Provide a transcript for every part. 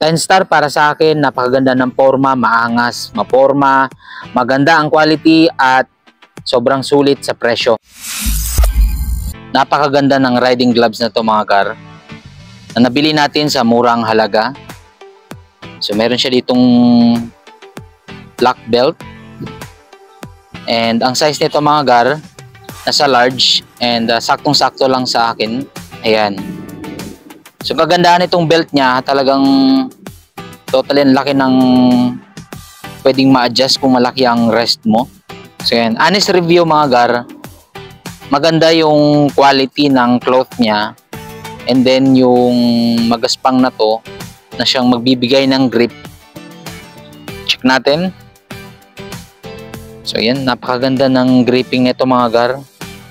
10 star para sa akin, napakaganda ng forma, maangas, maporma, maganda ang quality at sobrang sulit sa presyo. Napakaganda ng riding gloves na to mga kar, na nabili natin sa murang halaga. So meron siya ditong black belt. And ang size nito mga gar, nasa large and saktong-sakto lang sa akin. Ayan. So kagandahan nitong belt niya, talagang totally ang laki ng pwedeng ma-adjust kung malaki ang rest mo. So yan, honest review mga gar, maganda yung quality ng cloth niya, and then yung magaspang na to na siyang magbibigay ng grip. Check natin. So yan, napakaganda ng gripping nito mga gar.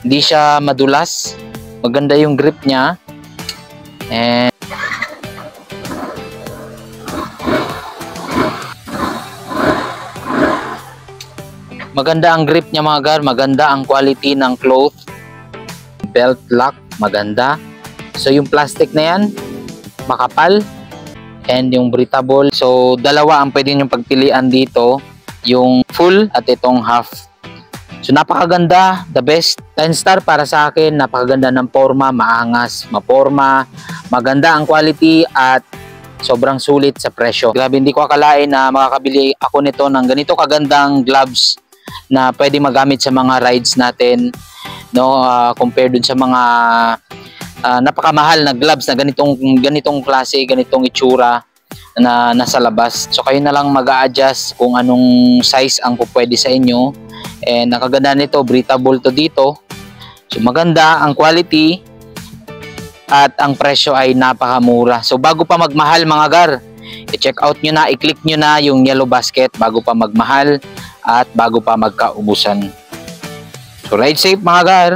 Hindi siya madulas, maganda yung grip niya. And maganda ang grip niya mga gar, maganda ang quality ng cloth. Belt lock, maganda. So yung plastic na yan, makapal, and yung breathable. So dalawa ang pwede nyo pagpilian dito, yung full at itong half. So napakaganda, the best. 10 star para sa akin, napakaganda ng forma, maangas, maporma, maganda ang quality at sobrang sulit sa presyo. Grabe, hindi ko akalain na makakabili ako nito ng ganito kagandang gloves na pwede magamit sa mga rides natin, no, compared dun sa mga napakamahal na gloves na ganitong klase, ganitong itsura na nasa labas. So kayo na lang mag-a-adjust kung anong size ang pwede sa inyo. And nakaganda nito, breathable to dito. So maganda ang quality at ang presyo ay napakamura. So bago pa magmahal mga gar, i-check out nyo na, i-click nyo na yung yellow basket bago pa magmahal at bago pa magkaubusan. So ride safe mga gar!